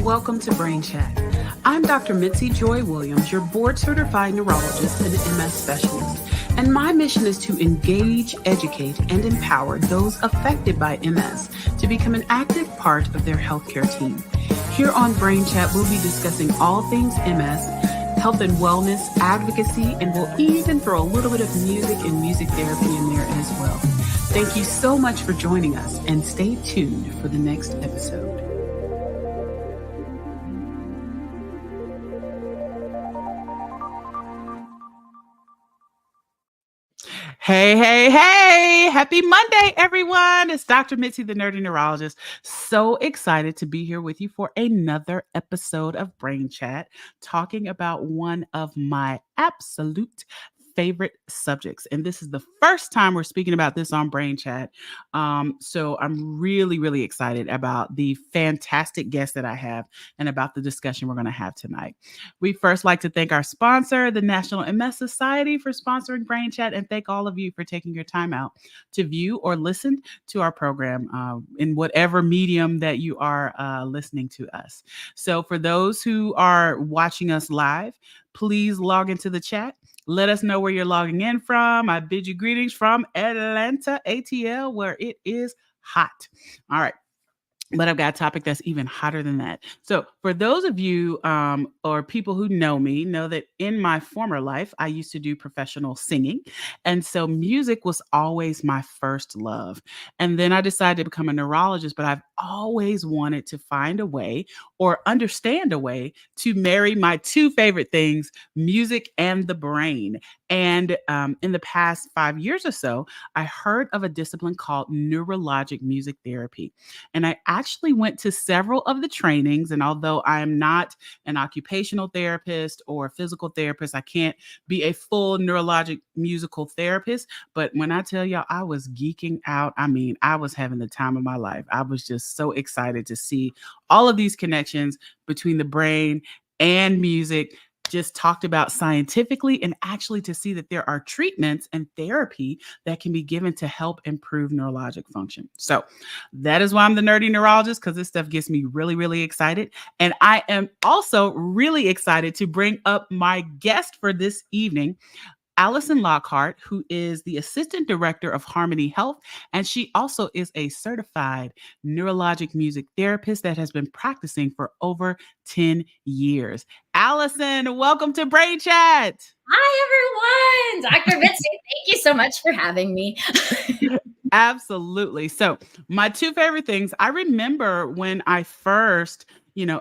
welcome to Brain Chat. I'm Dr. Mitzi Joy Williams, your board-certified neurologist and MS specialist, and my mission is to engage, educate, and empower those affected by MS to become an active part of their healthcare team. Here on Brain Chat, we'll be discussing all things MS, health and wellness, advocacy, and we'll even throw a little bit of music and music therapy in there as well. Thank you so much for joining us, and stay tuned for the next episode. Hey. Happy Monday, everyone. It's Dr. Mitzi, the Nerdy Neurologist. So excited to be here with you for another episode of Brain Chat, talking about one of my absolute favorite subjects. And this is the first time we're speaking about this on Brain Chat. So I'm really excited about the fantastic guest that I have and about the discussion we're going to have tonight. We first like to thank our sponsor, the National MS Society, for sponsoring Brain Chat, and thank all of you for taking your time out to view or listen to our program in whatever medium that you are listening to us. So for those who are watching us live, please log into the chat. Let us know where you're logging in from. I bid you greetings from Atlanta, ATL, where it is hot. All right. But I've got a topic that's even hotter than that. So for those of you or people who know me, know that in my former life, I used to do professional singing. And so music was always my first love. And then I decided to become a neurologist, but I've always wanted to find a way or understand a way to marry my two favorite things, music and the brain. And in the past 5 years or so, I heard of a discipline called neurologic music therapy. And I actually went to several of the trainings. And although I am not an occupational therapist or a physical therapist, I can't be a full neurologic musical therapist. But when I tell y'all, I was geeking out. I mean, I was having the time of my life. I was just so excited to see all of these connections between the brain and music, just talked about scientifically, and actually to see that there are treatments and therapy that can be given to help improve neurologic function. So that is why I'm the Nerdy Neurologist, because this stuff gets me really excited. And I am also really excited to bring up my guest for this evening, Allison Lockhart, who is the Assistant Director of Harmony Health, and she also is a certified neurologic music therapist that has been practicing for over 10 years. Allison, welcome to Brain Chat. Hi, everyone. Dr. Mitzi, thank you so much for having me. Absolutely. So my two favorite things, I remember when I first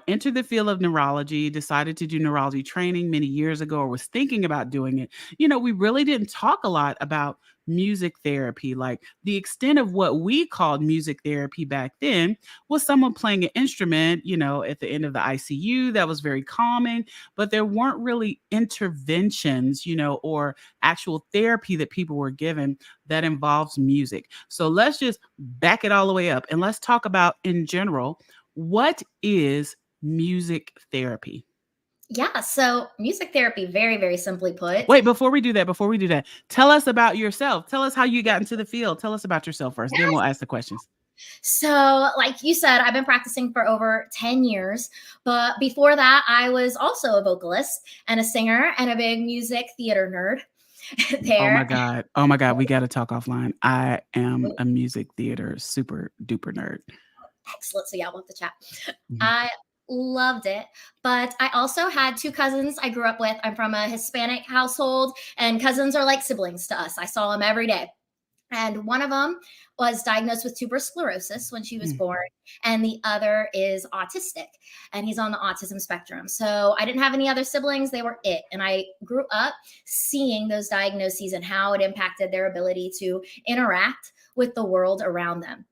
entered the field of neurology, decided to do neurology training many years ago, or was thinking about doing it. We really didn't talk a lot about music therapy. Like the extent of what we called music therapy back then was someone playing an instrument, at the end of the ICU that was very calming, but there weren't really interventions, or actual therapy that people were given that involves music. So let's just back it all the way up and let's talk about, in general, what is music therapy? Yeah, so music therapy, very simply put. Wait, before we do that, tell us about yourself. Tell us how you got into the field. Tell us about yourself first, Then we'll ask the questions. So, like you said, I've been practicing for over 10 years. But before that, I was also a vocalist and a singer and a big music theater nerd there. Oh my God. We got to talk offline. I am a music theater super duper nerd. Excellent. So yeah, we'll have to chat. I loved it. But I also had two cousins I grew up with. I'm from a Hispanic household, and cousins are like siblings to us. I saw them every day. And one of them was diagnosed with tuberous sclerosis when she was born, and the other is autistic, and he's on the autism spectrum. So I didn't have any other siblings. They were it. And I grew up seeing those diagnoses and how it impacted their ability to interact with the world around them.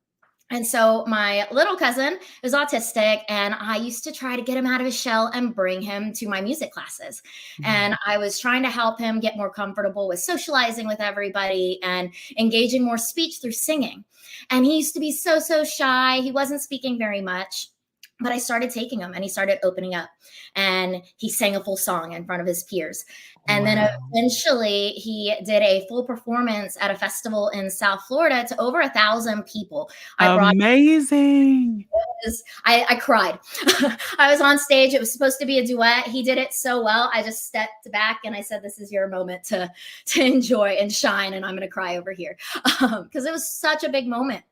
And so my little cousin is autistic, and I used to try to get him out of his shell and bring him to my music classes. And I was trying to help him get more comfortable with socializing with everybody and engaging more speech through singing. And he used to be so shy. He wasn't speaking very much. But I started taking him and he started opening up and he sang a full song in front of his peers. And then Wow. eventually he did a full performance at a festival in South Florida to over 1,000 people. I brought Amazing. I cried. I was on stage. It was supposed to be a duet. He did it so well. I just stepped back and I said, "This is your moment to enjoy and shine." And I'm going to cry over here because it was such a big moment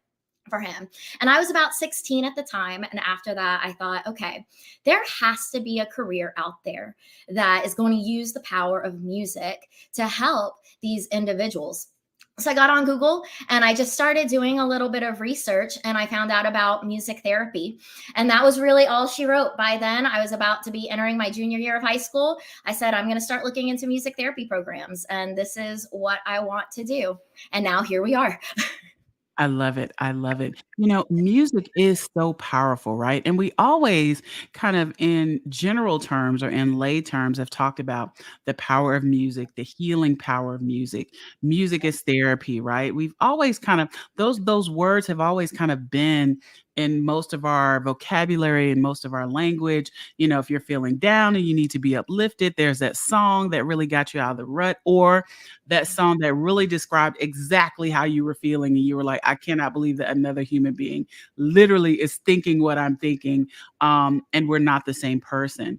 for him. And I was about 16 at the time. And after that, I thought, okay, there has to be a career out there that is going to use the power of music to help these individuals. So I got on Google and I just started doing a little bit of research and I found out about music therapy. And that was really all she wrote. By then, I was about to be entering my junior year of high school. I said, I'm going to start looking into music therapy programs. And this is what I want to do. And now here we are. I love it. I love it. Music is so powerful, right? And we always kind of in general terms or in lay terms have talked about the power of music, the healing power of music. Music is therapy, right? We've always kind of those words have always kind of been in most of our vocabulary and most of our language. If you're feeling down and you need to be uplifted, there's that song that really got you out of the rut, or that song that really described exactly how you were feeling. And you were like, I cannot believe that another human being literally is thinking what I'm thinking. And we're not the same person.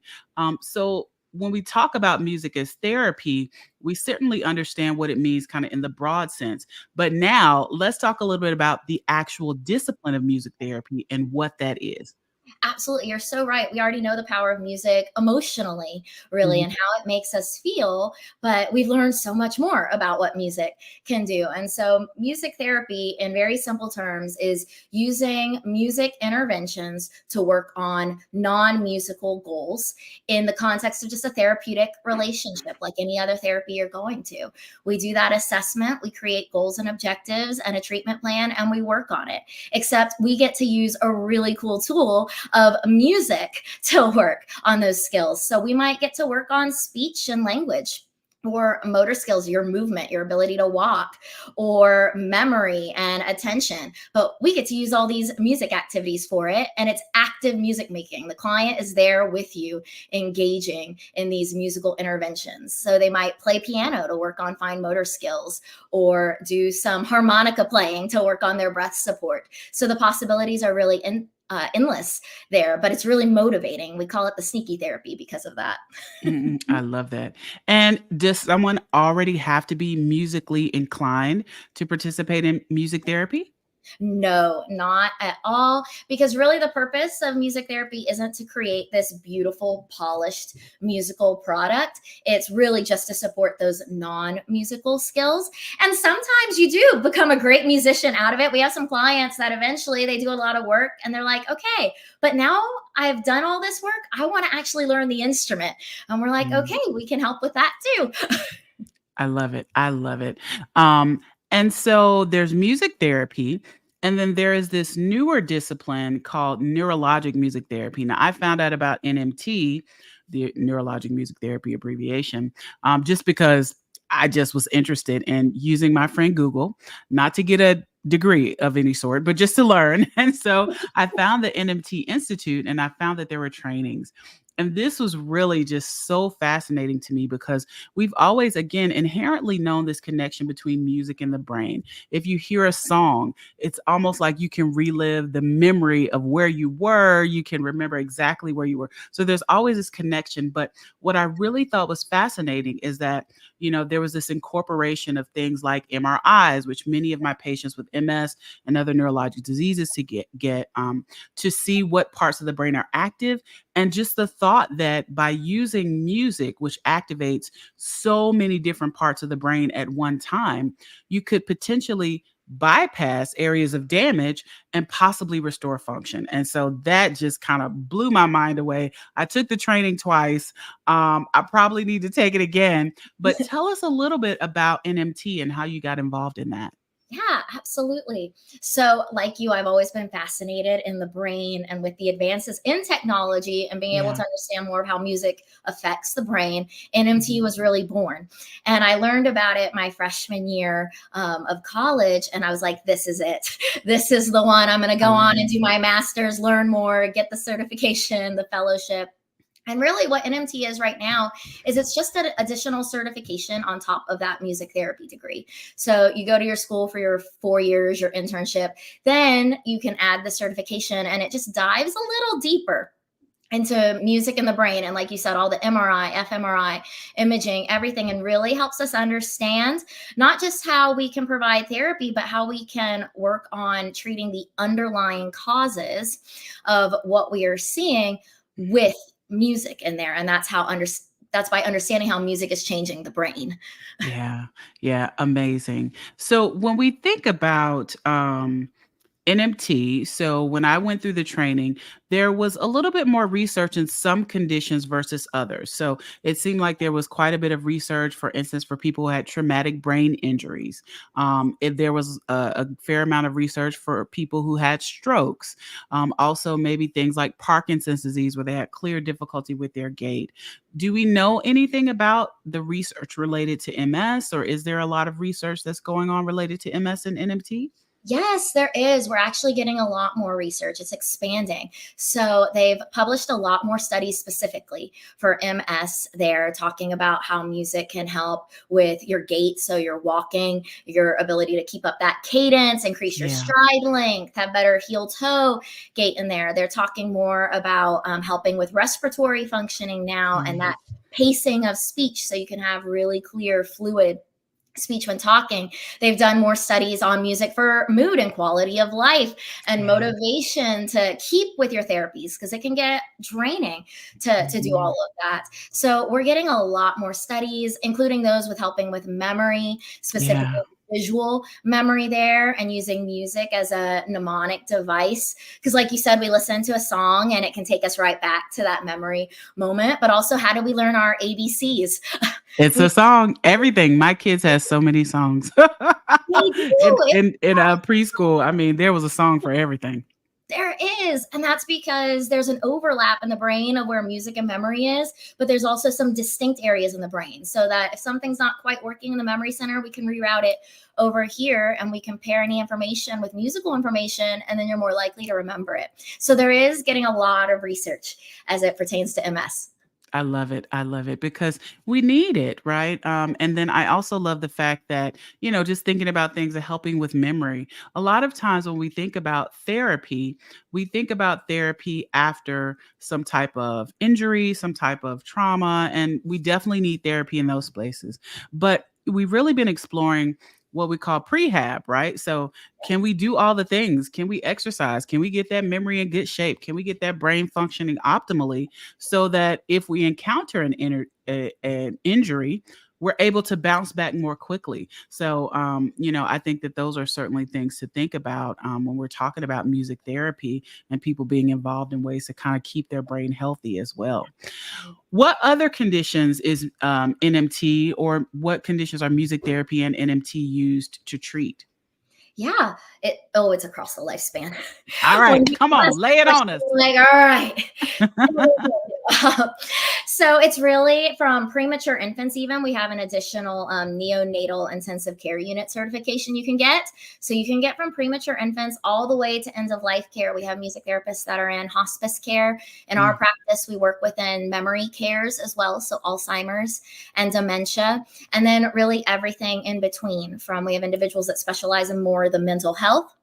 So when we talk about music as therapy, we certainly understand what it means kind of in the broad sense. But now let's talk a little bit about the actual discipline of music therapy and what that is. Absolutely. You're so right. We already know the power of music emotionally, really, Mhm. and how it makes us feel. But we've learned so much more about what music can do. And so, music therapy, in very simple terms, is using music interventions to work on non musical goals in the context of just a therapeutic relationship, like any other therapy you're going to. We do that assessment, we create goals and objectives and a treatment plan, and we work on it. Except we get to use a really cool tool of music to work on those skills. So we might get to work on speech and language or motor skills, your movement, your ability to walk, or memory and attention. But we get to use all these music activities for it. And it's active music making. The client is there with you, engaging in these musical interventions. So they might play piano to work on fine motor skills, or do some harmonica playing to work on their breath support. So the possibilities are really endless there, but it's really motivating. We call it the sneaky therapy because of that. I love that. And does someone already have to be musically inclined to participate in music therapy? No, not at all. Because really, the purpose of music therapy isn't to create this beautiful, polished musical product. It's really just to support those non musical skills. And sometimes you do become a great musician out of it. We have some clients that eventually they do a lot of work and they're like, okay, but now I've done all this work. I want to actually learn the instrument. And we're like, Mm. okay, we can help with that too. I love it. I love it. And so there's music therapy, and then there is this newer discipline called neurologic music therapy. Now, I found out about NMT, the neurologic music therapy abbreviation, just because I just was interested in using my friend Google, not to get a degree of any sort, but just to learn. And so I found the NMT Institute and I found that there were trainings. And this was really just so fascinating to me because we've always, again, inherently known this connection between music and the brain. If you hear a song, it's almost like you can relive the memory of where you were. You can remember exactly where you were. So there's always this connection. But what I really thought was fascinating is that, there was this incorporation of things like MRIs, which many of my patients with MS and other neurologic diseases to get to see what parts of the brain are active, and just the thought that by using music, which activates so many different parts of the brain at one time, you could potentially bypass areas of damage and possibly restore function. And so that just kind of blew my mind away. I took the training twice. I probably need to take it again. But tell us a little bit about NMT and how you got involved in that. Yeah, absolutely. So, like you, I've always been fascinated in the brain and with the advances in technology and being able Yeah. to understand more of how music affects the brain. NMT Mhm. was really born. And I learned about it my freshman year of college. And I was like, this is it. This is the one. I'm going to I go love on and it. do my master's, learn more, get the certification, the fellowship. And really, what NMT is right now is it's just an additional certification on top of that music therapy degree. So you go to your school for your 4 years, your internship, then you can add the certification, and it just dives a little deeper into music in the brain. And like you said, all the MRI, fMRI, imaging, everything, and really helps us understand not just how we can provide therapy, but how we can work on treating the underlying causes of what we are seeing with music in there. And that's by understanding how music is changing the brain. Yeah. Yeah. Amazing. So when we think about NMT, so when I went through the training, there was a little bit more research in some conditions versus others. So it seemed like there was quite a bit of research, for instance, for people who had traumatic brain injuries. If there was a fair amount of research for people who had strokes. Also, maybe things like Parkinson's disease, where they had clear difficulty with their gait. Do we know anything about the research related to MS, or is there a lot of research that's going on related to MS and NMT? Yes, there is. We're actually getting a lot more research. It's expanding. So they've published a lot more studies specifically for MS. They're talking about how music can help with your gait. So your walking, your ability to keep up that cadence, increase your Yeah. stride length, have better heel toe gait in there. They're talking more about helping with respiratory functioning now and Mhm. that pacing of speech so you can have really clear, fluid speech when talking. They've done more studies on music for mood and quality of life and Yeah. motivation to keep with your therapies because it can get draining to do all Mhm. of that. So we're getting a lot more studies, including those with helping with memory, specifically Yeah. visual memory there, and using music as a mnemonic device. Because, like you said, we listen to a song and it can take us right back to that memory moment. But also, how do we learn our ABCs? It's We a song, everything. My kids has so many songs. they In do. in in, preschool, I mean, there was a song for everything. There is. And that's because there's an overlap in the brain of where music and memory is, but there's also some distinct areas in the brain. So that if something's not quite working in the memory center, we can reroute it over here and we compare any information with musical information, and then you're more likely to remember it. So there is getting a lot of research as it pertains to MS. I love it. I love it because we need it, right? And then I also love the fact that, just thinking about things and helping with memory. A lot of times when we think about therapy, we think about therapy after some type of injury, some type of trauma, and we definitely need therapy in those places. But we've really been exploring what we call prehab, right? So, can we do all the things? Can we exercise? Can we get that memory in good shape? Can we get that brain functioning optimally? So that if we encounter an injury, we're able to bounce back more quickly. So, I think that those are certainly things to think about when we're talking about music therapy and people being involved in ways to kind of keep their brain healthy as well. What other conditions is NMT, or what conditions are music therapy and NMT used to treat? Yeah, it's across the lifespan. All When right, you come ask on, lay the it on question, us. you're like, all right. So it's really from premature infants, even. We have an additional neonatal intensive care unit certification you can get. So you can get from premature infants all the way to end of life care. We have music therapists that are in hospice care. In our Mm, practice, we work within memory cares as well. So Alzheimer's and dementia. And then really everything in between. From we have individuals that specialize in more the mental health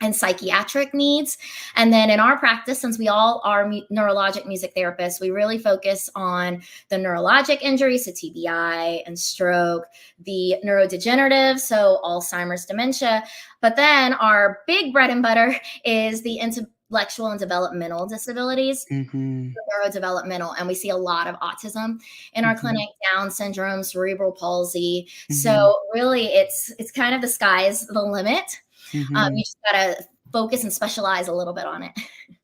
and psychiatric needs. And then in our practice, since we all are neurologic music therapists, we really focus on the neurologic injuries, so TBI and stroke, the neurodegenerative, so Alzheimer's, dementia. But then our big bread and butter is the intellectual and developmental disabilities, mhm, neurodevelopmental, and we see a lot of autism in our mhm, clinic, Down syndrome, cerebral palsy. mhm, So really, it's kind of the sky's the limit. You mhm. just gotta focus and specialize a little bit on it.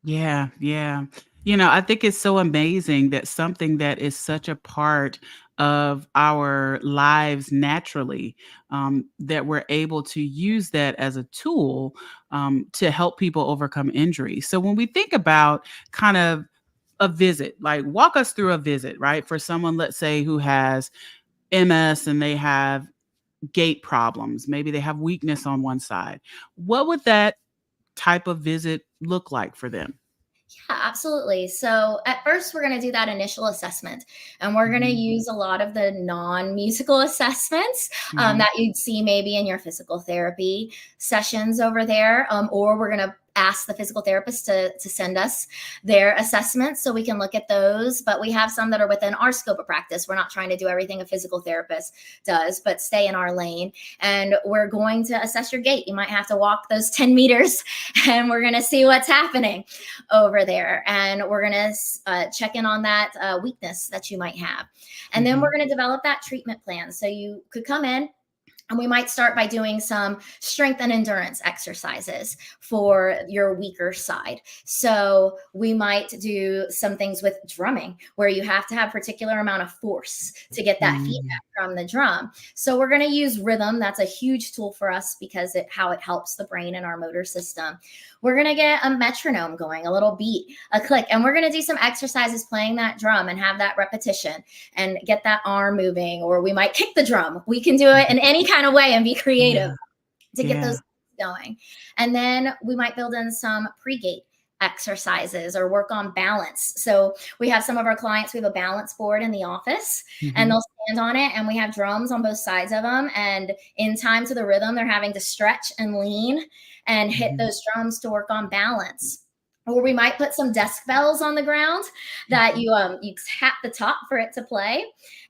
Yeah, yeah. I think it's so amazing that something that is such a part of our lives naturally, that we're able to use that as a tool to help people overcome injury. So when we think about kind of a visit, like walk us through a visit, right? For someone, let's say, who has MS and they have gait problems, maybe they have weakness on one side. What would that type of visit look like for them? Yeah, absolutely. So at first, we're going to do that initial assessment, and we're going to Mhm, use a lot of the non-musical assessments mhm, that you'd see maybe in your physical therapy sessions over there, or we're going to ask the physical therapist to send us their assessments so we can look at those. But we have some that are within our scope of practice. We're not trying to do everything a physical therapist does, but stay in our lane. And we're going to assess your gait. You might have to walk those 10 meters, and we're going to see what's happening over there. And we're going to check in on that weakness that you might have. And then we're mhm, going to develop that treatment plan. So you could come in, and we might start by doing some strength and endurance exercises for your weaker side. So we might do some things with drumming where you have to have a particular amount of force to get that mm, feedback from the drum. So we're going to use rhythm. That's a huge tool for us because how it helps the brain and our motor system. We're going to get a metronome going, a little beat, a click, and we're going to do some exercises playing that drum and have that repetition and get that arm moving, or we might kick the drum. We can do it mhm. in any kind of way and be creative Yeah, to get yeah. those going. And then we might build in some pre-gate exercises or work on balance. So we have some of our clients, we have a balance board in the office, and Mhm, they'll stand on it, and we have drums on both sides of them. And in time to the rhythm, they're having to stretch and lean and hit mhm, those drums to work on balance. Or we might put some desk bells on the ground that mhm. you tap the top for it to play,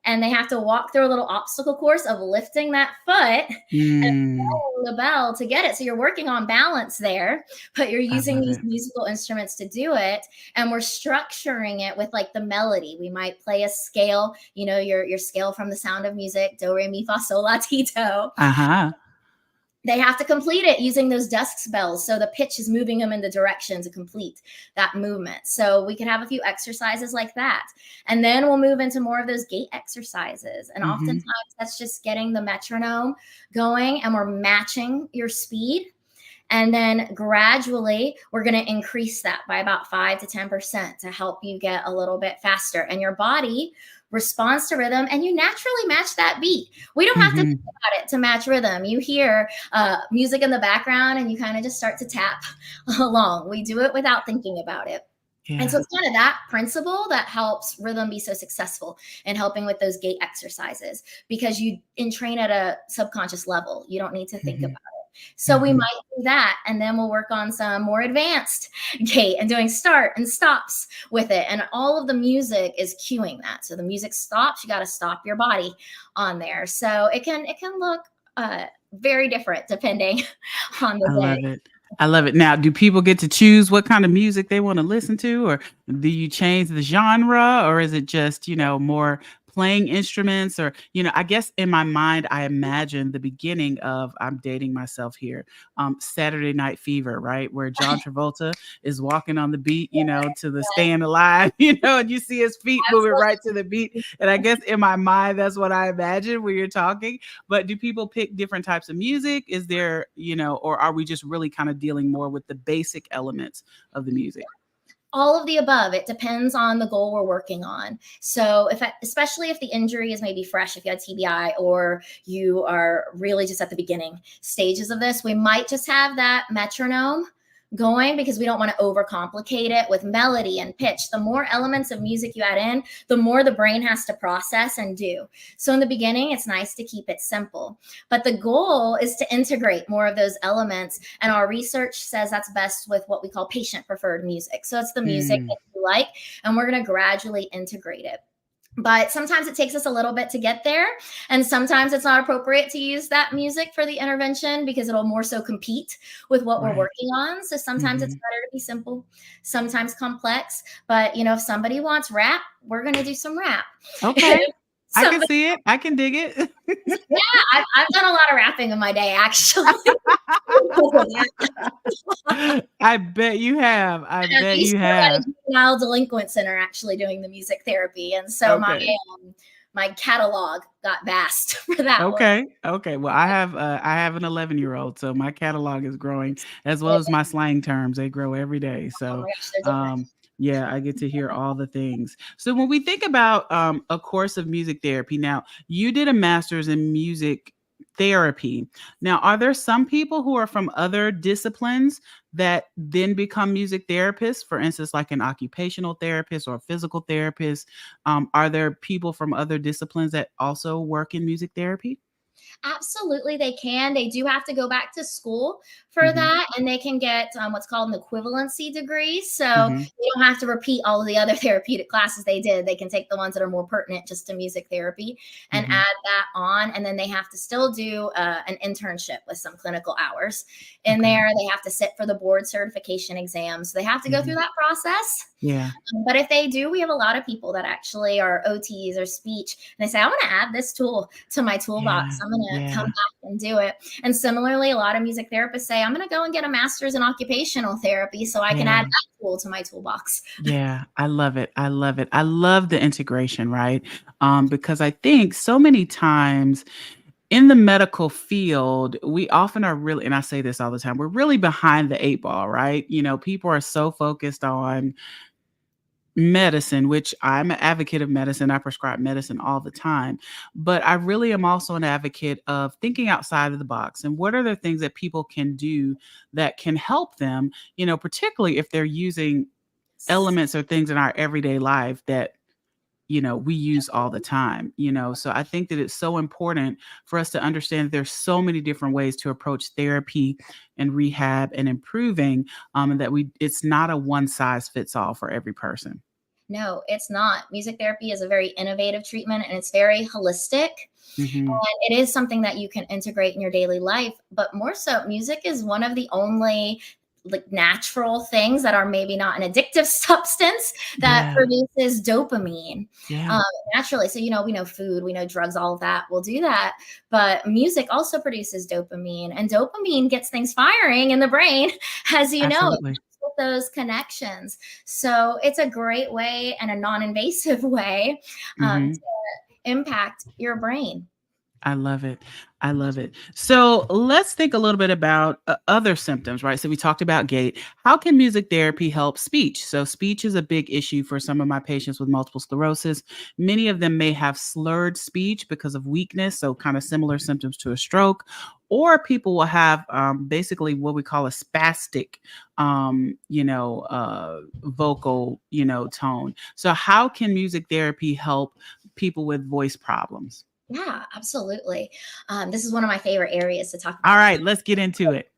and they have to walk through a little obstacle course of lifting that foot and Mm, the bell to get it. So you're working on balance there, but you're I using love these it. musical instruments to do it. And we're structuring it with like the melody. We might play a scale, your scale from The Sound of Music, do, re, mi, fa, sol, la, ti, do. Uh-huh. They have to complete it using those desk bells. So the pitch is moving them in the direction to complete that movement. So we can have a few exercises like that. And then we'll move into more of those gait exercises. And oftentimes Mhm, that's just getting the metronome going, and we're matching your speed. And then gradually, we're going to increase that by about 5 to 10% to help you get a little bit faster. And your body responds to rhythm, and you naturally match that beat. We don't have to think mhm. about it to match rhythm. You hear music in the background, and you kind of just start to tap along. We do it without thinking about it. And so Yeah. it's kind of that principle that helps rhythm be so successful in helping with those gait exercises, because you entrain at a subconscious level. You don't need to think about Mhm, it. So we mhm. might do that. And then we'll work on some more advanced gait and doing start and stops with it. And all of the music is cueing that. So the music stops, you got to stop your body on there. So it can look very different depending on the I day. love it. I love it. Now, do people get to choose what kind of music they wanna listen to, or do you change the genre, or is it just, more playing instruments? Or, I guess in my mind, I imagine the beginning of I'm dating myself here, Saturday Night Fever, right? Where John Travolta is walking on the beat, to the Staying Alive, and you see his feet moving right to the beat, and I guess in my mind, that's what I imagine when you're talking. But do people pick different types of music? Is there, or are we just really kind of dealing more with the basic elements of the music? All of the above. It depends on the goal we're working on. So especially if the injury is maybe fresh, if you had TBI or you are really just at the beginning stages of this, we might just have that metronome going because we don't want to overcomplicate it with melody and pitch. The more elements of music you add in, the more the brain has to process and do. So in the beginning, it's nice to keep it simple, but the goal is to integrate more of those elements. And our research says that's best with what we call patient preferred music. So it's the music Mm, that you like, and we're going to gradually integrate it. But sometimes it takes us a little bit to get there. And sometimes it's not appropriate to use that music for the intervention because it'll more so compete with what we're right. working on. So sometimes it's Mhm. better to be simple, sometimes complex. But, if somebody wants rap, we're going to do some rap. Okay. If I can somebody, see it. I can dig it. yeah, I've done a lot of rapping in my day, actually. I bet you have. I And I bet used you to write have. juvenile delinquents and are actually doing the music therapy. And so Okay. my catalog got vast for that one. Okay. Okay. Well, I have an 11-year-old, so my catalog is growing as well as my slang terms. They grow every day. Oh So, my gosh, they're different. yeah, I get to hear all the things. So when we think about a course of music therapy, now you did a master's in music therapy. Now, are there some people who are from other disciplines that then become music therapists? For instance, like an occupational therapist or a physical therapist. Are there people from other disciplines that also work in music therapy? Absolutely, they can. They do have to go back to school for Hmm. that, and they can get what's called an equivalency degree. So Hmm. they don't have to repeat all of the other therapeutic classes they did. They can take the ones that are more pertinent just to music therapy and Hmm. add that on. And then they have to still do an internship with some clinical hours in Okay. there. They have to sit for the board certification exams. So they have to go through Hmm. that process. Yeah. But if they do, we have a lot of people that actually are OTs or speech, and they say, I want to add this tool to my toolbox. Yeah. I'm going to come Yeah. back and do it. And similarly, a lot of music therapists say, I'm going to go and get a master's in occupational therapy so I can Yeah. add that tool to my toolbox. Yeah, I love it. I love it. I love the integration, right? Because I think so many times in the medical field, we often are really, and I say this all the time, we're really behind the eight ball, right? People are so focused on medicine, which I'm an advocate of medicine. I prescribe medicine all the time. But I really am also an advocate of thinking outside of the box and what are the things that people can do that can help them, particularly if they're using elements or things in our everyday life that we use all the time. So I think that it's so important for us to understand that there's so many different ways to approach therapy and rehab and improving, and that it's not a one size fits all for every person. No, it's not. Music therapy is a very innovative treatment and it's very holistic. Hmm. And it is something that you can integrate in your daily life. But more so, music is one of the only like natural things that are maybe not an addictive substance that Yeah. produces dopamine Yeah. um, naturally. So, we know food, we know drugs, all of that will do that. But music also produces dopamine, and dopamine gets things firing in the brain, as you know, Absolutely. with those connections. So it's a great way and a non-invasive way Hmm. to impact your brain. I love it. I love it. So let's think a little bit about other symptoms, right? So we talked about gait. How can music therapy help speech? So speech is a big issue for some of my patients with multiple sclerosis. Many of them may have slurred speech because of weakness, so kind of similar symptoms to a stroke. Or people will have basically what we call a spastic, vocal, tone. So how can music therapy help people with voice problems? Yeah, absolutely. This is one of my favorite areas to talk All about. right, let's get into it.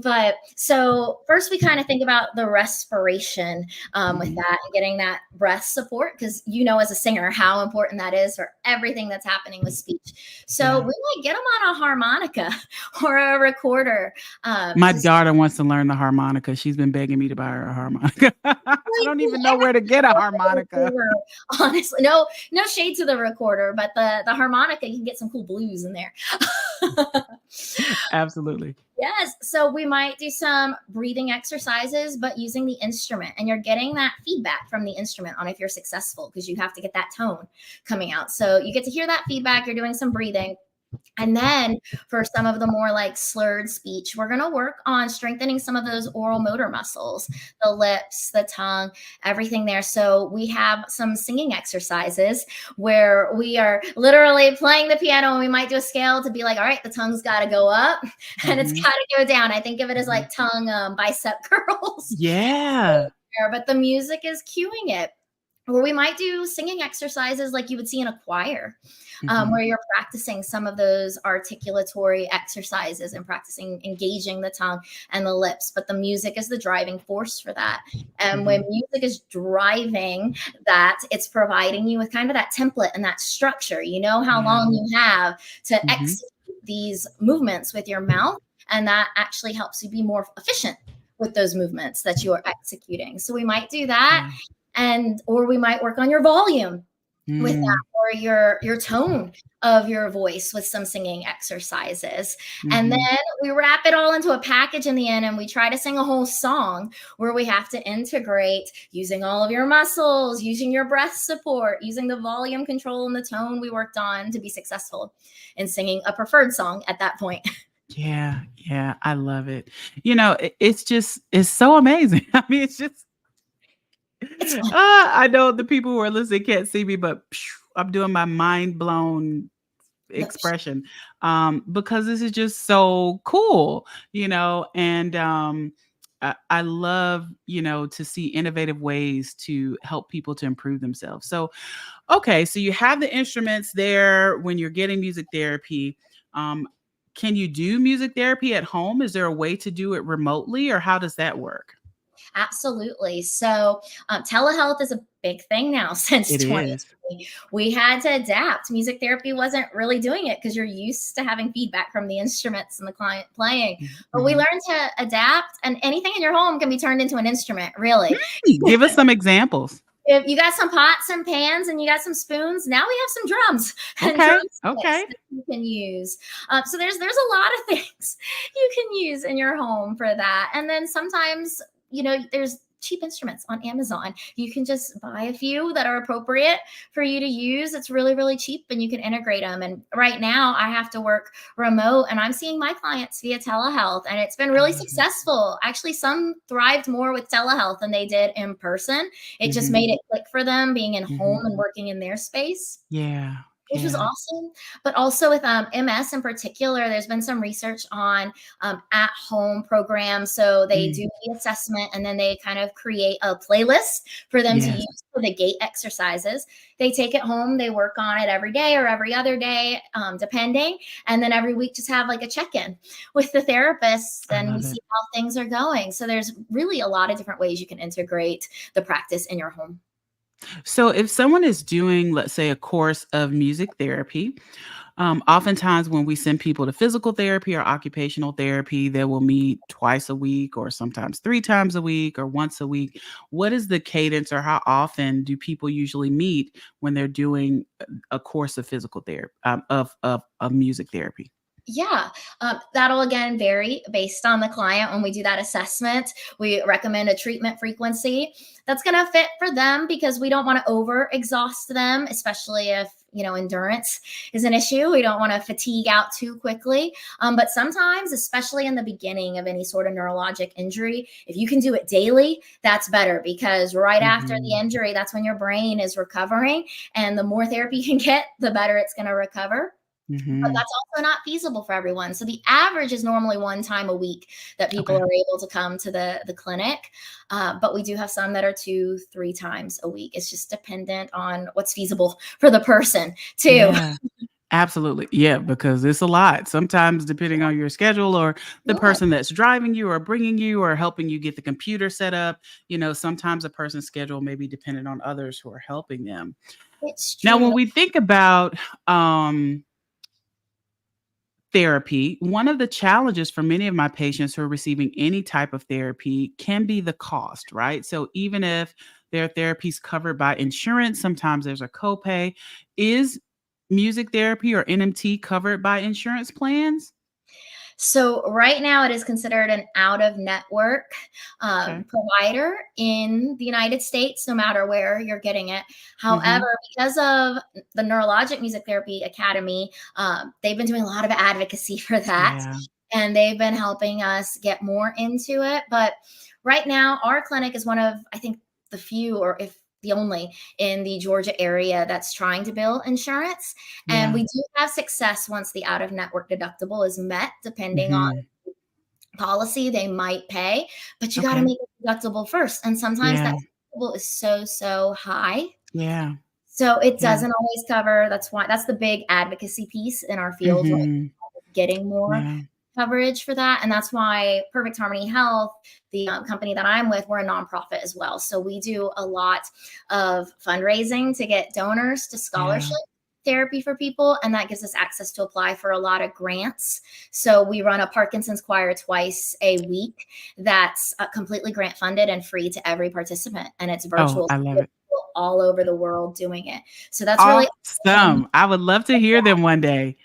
But so first we kind of think about the respiration with Mhm. that and getting that breath support because as a singer how important that is for everything that's happening with speech. So Yeah. we might get them on a harmonica or a recorder My to daughter wants to learn the harmonica. She's been begging me to buy her a harmonica. I don't even know where to get a harmonica. recorder. Honestly, no shade to the recorder, but the harmonica, you can get some cool blues in there. Absolutely. Yes. So we might do some breathing exercises, but using the instrument. And you're getting that feedback from the instrument on if you're successful because you have to get that tone coming out. So you get to hear that feedback. You're doing some breathing. And then for some of the more like slurred speech, we're going to work on strengthening some of those oral motor muscles, the lips, the tongue, everything there. So we have some singing exercises where we are literally playing the piano and we might do a scale to be like, all right, the tongue's got to go up and it's Mhm, got to go down. I think of it as mhm. like tongue bicep curls. Yeah. But the music is cueing it. Or we might do singing exercises like you would see in a choir, Mhm, where you're practicing some of those articulatory exercises and practicing engaging the tongue and the lips. But the music is the driving force for that. And when mhm, music is driving that, it's providing you with kind of that template and that structure. You know how yeah. long you have to Mhm, execute these movements with your mouth. And that actually helps you be more efficient with those movements that you are executing. So we might do that yeah. or we might work on your volume with that, Mm, or your tone of your voice with some singing exercises. And mhm. then we wrap it all into a package in the end, and we try to sing a whole song where we have to integrate using all of your muscles, using your breath support, using the volume control and the tone we worked on to be successful in singing a preferred song at that point. Yeah, yeah, I love it. It's just it's so amazing. I mean, it's just It's fun. I know the people who are listening can't see me, but phew, I'm doing my mind blown No, expression, because this is just so cool, and I love, to see innovative ways to help people to improve themselves. So, okay, so you have the instruments there when you're getting music therapy. Um, can you do music therapy at home? Is there a way to do it remotely, or how does that work? absolutely. So, telehealth is a big thing now since It is. 2020. We had to adapt. Music therapy wasn't really doing it because you're used to having feedback from the instruments and the client playing. But we Mhm. learned to adapt, and anything in your home can be turned into an instrument, really. Give us some examples. If you got some pots and pans and you got some spoons, now we have some drums and Okay. drumsticks Okay. that you can use. So there's a lot of things you can use in your home for that. And then sometimes, there's cheap instruments on Amazon. You can just buy a few that are appropriate for you to use. It's really, really cheap, and you can integrate them. And right now I have to work remote, and I'm seeing my clients via telehealth, and it's been I really love it. successful. Actually, some thrived more with telehealth than they did in person. It just Mhm. made it click for them being in home Mhm. and working in their space, Yeah. which was Yeah. awesome. But also with MS in particular, there's been some research on at home programs. So they Mm. do the assessment, and then they kind of create a playlist for them to Yes. use for the gait exercises. They take it home, they work on it every day or every other day, depending. And then every week, just have like a check in with the therapist, I and we love it. see how things are going. So there's really a lot of different ways you can integrate the practice in your home. So if someone is doing, let's say, a course of music therapy, oftentimes when we send people to physical therapy or occupational therapy, they will meet twice a week or sometimes 3 times a week or once a week. What is the cadence, or how often do people usually meet when they're doing a course of physical therapy, of music therapy? Yeah, that'll again vary based on the client. When we do that assessment, we recommend a treatment frequency that's going to fit for them, because we don't want to over exhaust them, especially if endurance is an issue. We don't want to fatigue out too quickly. But sometimes, especially in the beginning of any sort of neurologic injury, if you can do it daily, that's better, because right after the Mhm. injury, that's when your brain is recovering. And the more therapy you can get, the better it's going to recover. But Mhm. that's also not feasible for everyone. So the average is normally one time a week that people Okay. are able to come to the clinic. But we do have some that are 2, 3 times a week. It's just dependent on what's feasible for the person too. Yeah. Absolutely. Yeah, because it's a lot. Sometimes depending on your schedule or the Yeah, person that's driving you or bringing you or helping you get the computer set up, sometimes a person's schedule may be dependent on others who are helping them. it's Now, true. when we think about therapy, one of the challenges for many of my patients who are receiving any type of therapy can be the cost, right? So even if their therapy is covered by insurance, sometimes there's a copay. Is music therapy or NMT covered by insurance plans? So right now it is considered an out of network Okay. provider in the United States, no matter where you're getting it. However, Mhm. because of the Neurologic Music Therapy Academy, they've been doing a lot of advocacy for that, Yeah. and they've been helping us get more into it. But right now, our clinic is one of, I think, the few, or if the only, in the Georgia area that's trying to bill insurance. And Yeah. we do have success once the out of network deductible is met, depending on Mhm. policy, they might pay, but you got to Okay. make a deductible first. And sometimes that Yeah. deductible is so, so high. Yeah. So it Yeah. doesn't always cover. That's why that's the big advocacy piece in our field, right? Mhm. Getting more Yeah. coverage for that. And that's why Perfect Harmony Health, the company that I'm with, we're a nonprofit as well. So we do a lot of fundraising to get donors to Yeah. scholarship therapy for people. And that gives us access to apply for a lot of grants. So we run a Parkinson's choir twice a week that's completely grant funded and free to every participant. And it's Oh, virtual. I love it. all over the world doing it. So that's really exciting. Awesome. I would love to hear them one day.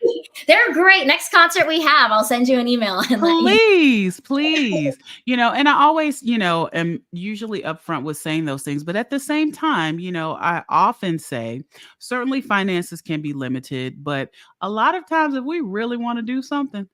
They're great. Next concert we have, I'll send you an email and let you know. Please, please. And I always, am usually upfront with saying those things. But at the same time, I often say certainly finances can be limited, but a lot of times if we really want to do something,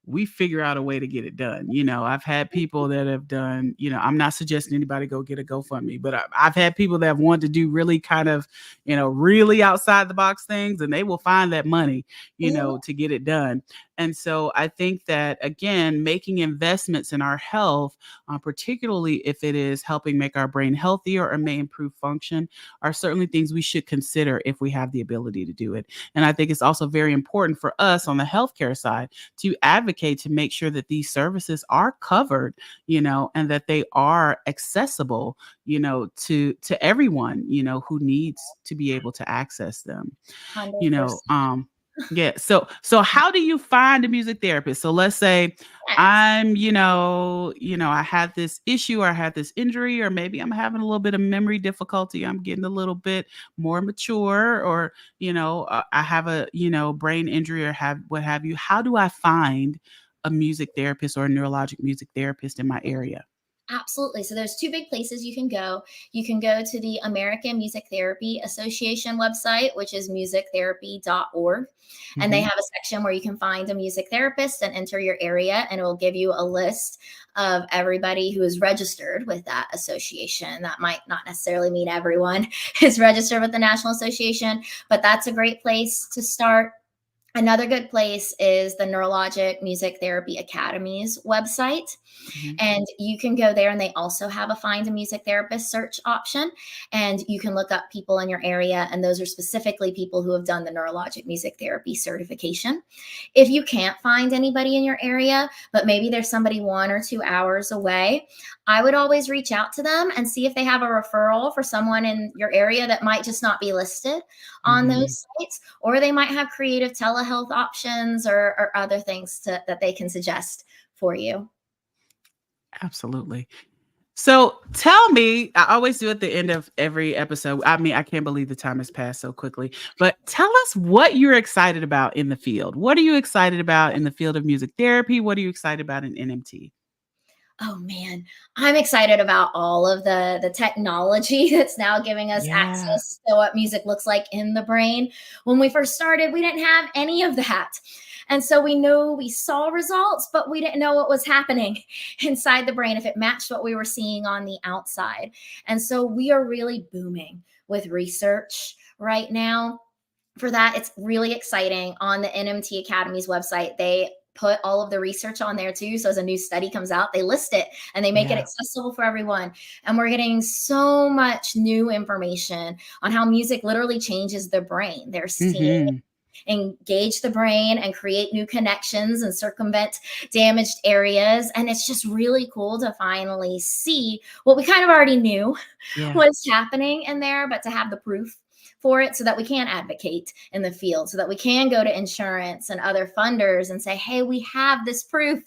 we figure out a way to get it done. I've had people that have done, I'm not suggesting anybody go get a GoFundMe, but I've had people that have wanted to do really kind of, really outside the box things, and they will find that money, to get it done. And so I think that, again, making investments in our health, particularly if it is helping make our brain healthier or may improve function, are certainly things we should consider if we have the ability to do it. And I think it's also very important for us on the healthcare side to advocate to make sure that these services are covered, and that they are accessible, to everyone, who needs to be able to access them. you 100%. know um yeah, so how do you find a music therapist? So let's say Yes. I'm, I had this issue or I had this injury, or maybe I'm having a little bit of memory difficulty, I'm getting a little bit more mature, or I have a, brain injury or have what have you. How do I find a music therapist or a neurologic music therapist in my area? Absolutely. So there's two big places you can go. You can go to the American Music Therapy Association website, which is musictherapy.org. And they Hmm. have a section where you can find a music therapist and enter your area, and it will give you a list of everybody who is registered with that association. That might not necessarily mean everyone is registered with the National Association, but that's a great place to start. Another good place is the Neurologic Music Therapy Academy's website. Hmm. And you can go there, and they also have a find a music therapist search option. And you can look up people in your area. And those are specifically people who have done the neurologic music therapy certification. If you can't find anybody in your area, but maybe there's somebody 1 or 2 hours away, I would always reach out to them and see if they have a referral for someone in your area that might just not be listed on Hmm. those sites, or they might have creative telehealth options or other things that they can suggest for you. Absolutely. So tell me, I always do at the end of every episode. I mean, I can't believe the time has passed so quickly, but tell us what you're excited about in the field. What are you excited about in the field of music therapy? What are you excited about in NMT? Oh man, I'm excited about all of the technology that's now giving us Yeah. access to what music looks like in the brain. When we first started, we didn't have any of that. And so we know we saw results, but we didn't know what was happening inside the brain if it matched what we were seeing on the outside. And so we are really booming with research right now for that. It's really exciting. On the NMT Academy's website, they put all of the research on there too. So as a new study comes out, they list it and they make it Yeah. accessible for everyone. And we're getting so much new information on how music literally changes the brain. They're seeing Hmm. engage the brain and create new connections and circumvent damaged areas. And it's just really cool to finally see what we kind of already knew Yeah. was happening in there, but to have the proof for it so that we can advocate in the field, so that we can go to insurance and other funders and say, hey, we have this proof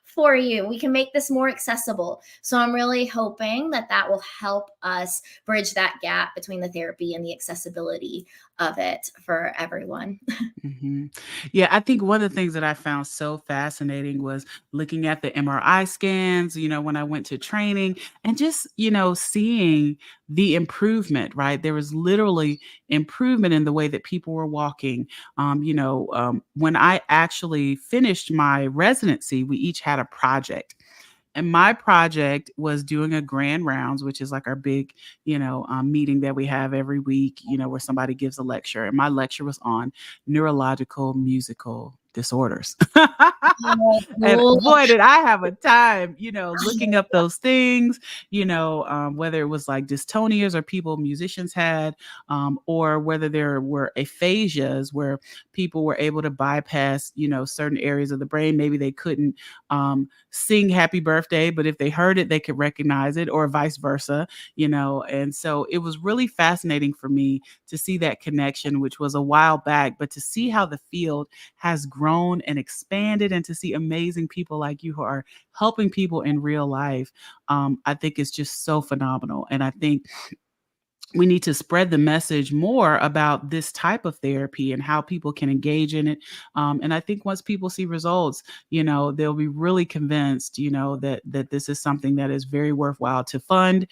for you. We can make this more accessible. So I'm really hoping that that will help us bridge that gap between the therapy and the accessibility of it for everyone. Hmm. Yeah, I think one of the things that I found so fascinating was looking at the MRI scans, when I went to training, and just, seeing the improvement, right? There was literally improvement in the way that people were walking. When I actually finished my residency, we each had a project. And my project was doing a grand rounds, which is like our big, meeting that we have every week, where somebody gives a lecture. And my lecture was on neurological musical disorders. And Oh, boy, did I have a time, looking up those things, whether it was like dystonias or people musicians had, or whether there were aphasias where people were able to bypass, certain areas of the brain. Maybe they couldn't sing happy birthday, but if they heard it, they could recognize it, or vice versa, And so it was really fascinating for me to see that connection, which was a while back, but to see how the field has grown and expanded, and to see amazing people like you who are helping people in real life, I think is just so phenomenal. And I think we need to spread the message more about this type of therapy and how people can engage in it. And I think once people see results, they'll be really convinced, that this is something that is very worthwhile to fund,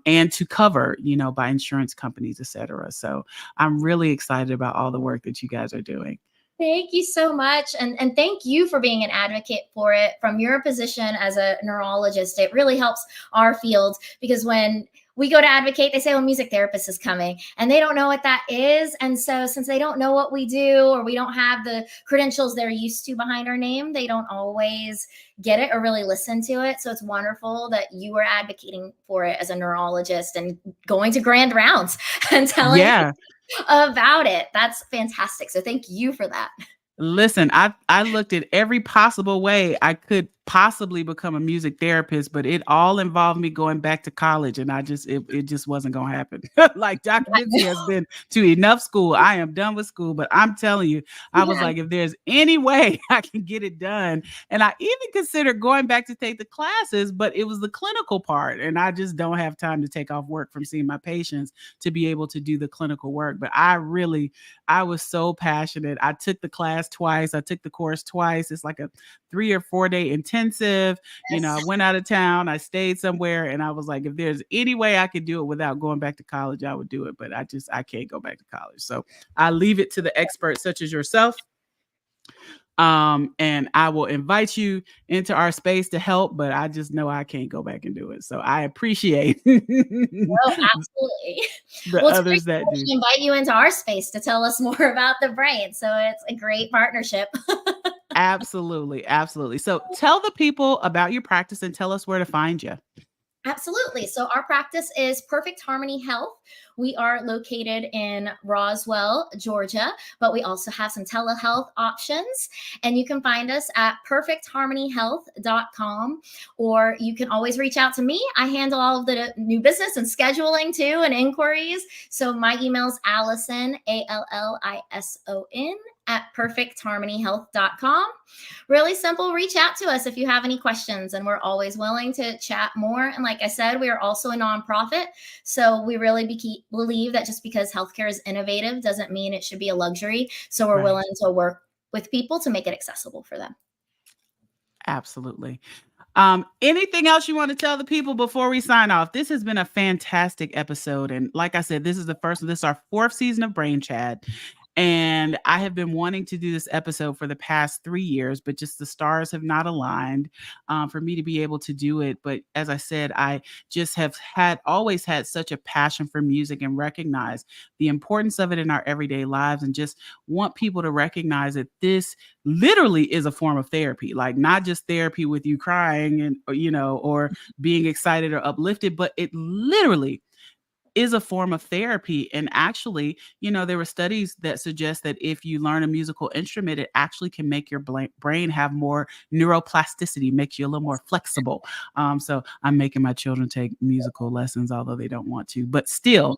and to cover, by insurance companies, et cetera. So I'm really excited about all the work that you guys are doing. Thank you so much. And thank you for being an advocate for it from your position as a neurologist. It really helps our field because when we go to advocate, they say, oh, music therapist is coming, and they don't know what that is. And so, since they don't know what we do, or we don't have the credentials they're used to behind our name, they don't always get it or really listen to it. So, it's wonderful that you are advocating for it as a neurologist and going to grand rounds and telling Yeah. about it. That's fantastic. So thank you for that. Listen, I looked at every possible way I could possibly become a music therapist, but it all involved me going back to college, and it just wasn't gonna happen. Like Dr. Mitzi has been to enough school. I am done with school, but I'm telling you, I was Yeah. like, if there's any way I can get it done, and I even considered going back to take the classes, but it was the clinical part, and I just don't have time to take off work from seeing my patients to be able to do the clinical work. But I was so passionate. I took the class twice. I took the course twice. It's like a 3 or 4 day intensive. I Yes. went out of town. I stayed somewhere, and I was like, if there's any way I could do it without going back to college, I would do it. But I can't go back to college. So I leave it to the experts such as yourself. And I will invite you into our space to help, but I just know I can't go back and do it. So I appreciate Oh, absolutely. the Well, it's great others that that we do. can invite you into our space to tell us more about the brain. So it's a great partnership. Absolutely, absolutely. So tell the people about your practice and tell us where to find you. Absolutely. So our practice is Perfect Harmony Health. We are located in Roswell, Georgia, but we also have some telehealth options. And you can find us at perfectharmonyhealth.com, or you can always reach out to me. I handle all of the new business and scheduling too and inquiries. So my email is Allison, Allison, at perfectharmonyhealth.com. Really simple. Reach out to us if you have any questions, and we're always willing to chat more. And like I said, we are also a nonprofit. So we really believe that just because healthcare is innovative doesn't mean it should be a luxury. So we're Right. willing to work with people to make it accessible for them. Absolutely. Anything else you want to tell the people before we sign off? This has been a fantastic episode. And like I said, this is our fourth season of Brain Chat. And I have been wanting to do this episode for the past 3 years, but just the stars have not aligned for me to be able to do it. But as I said, I just have always had such a passion for music and recognize the importance of it in our everyday lives, and just want people to recognize that this literally is a form of therapy, like not just therapy with you crying and, or being excited or uplifted, but it literally is a form of therapy. And actually, there were studies that suggest that if you learn a musical instrument, it actually can make your brain have more neuroplasticity, makes you a little more flexible. So I'm making my children take musical lessons, although they don't want to. But still,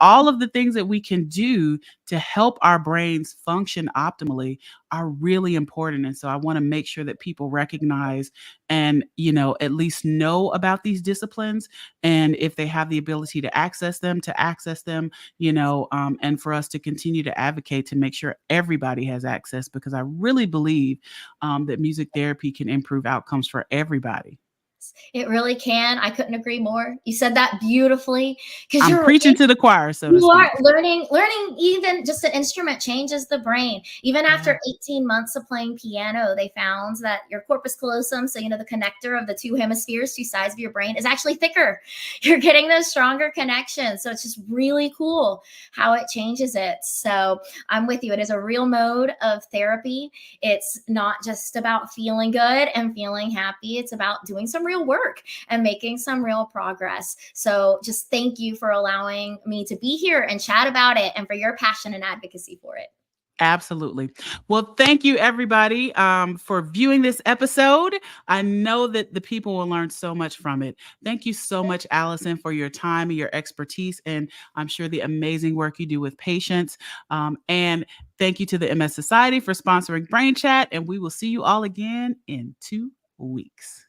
all of the things that we can do to help our brains function optimally are really important. And so I want to make sure that people recognize and, at least know about these disciplines. And if they have the ability to access them, and for us to continue to advocate to make sure everybody has access, because I really believe that music therapy can improve outcomes for everybody. It really can. I couldn't agree more. You said that beautifully because I'm you're preaching to the choir, so to you are speak. learning even just an instrument changes the brain. Even Yeah. after 18 months of playing piano, they found that your corpus callosum, so the connector of the two hemispheres, two sides of your brain, is actually thicker. You're getting those stronger connections. So it's just really cool how it changes it. So I'm with you. It is a real mode of therapy. It's not just about feeling good and feeling happy. It's about doing some real work and making some real progress. So just thank you for allowing me to be here and chat about it, and for your passion and advocacy for it. Absolutely. Well, thank you, everybody, for viewing this episode. I know that the people will learn so much from it. Thank you so much, Allison, for your time and your expertise, and I'm sure the amazing work you do with patients. And thank you to the MS Society for sponsoring Brain Chat, and we will see you all again in 2 weeks.